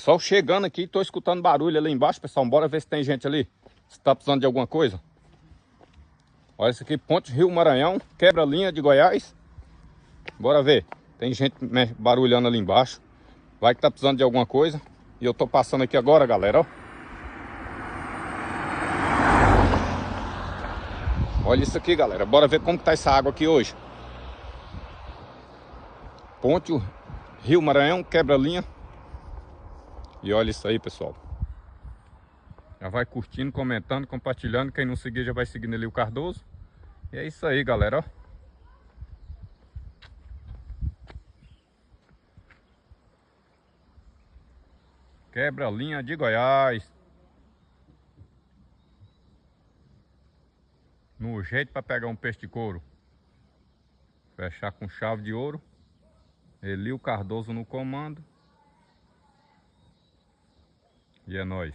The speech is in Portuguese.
Só chegando aqui, tô escutando barulho ali embaixo, pessoal. Bora ver se tem gente ali. Se tá precisando de alguma coisa. Olha isso aqui, Ponte Rio Maranhão, quebra-linha de Goiás. Bora ver. Tem gente barulhando ali embaixo. Vai que tá precisando de alguma coisa. E eu tô passando aqui agora, galera, ó. Olha isso aqui, galera. Bora ver como que tá essa água aqui hoje. Ponte Rio Maranhão, quebra-linha. E olha isso aí, pessoal. Já vai curtindo, comentando, compartilhando. Quem não seguir já vai seguindo ali o Cardoso. E é isso aí, galera, ó. Quebra-linha de Goiás. No jeito para pegar um peixe de couro. Fechar com chave de ouro. Elio Cardoso no comando. E é nóis.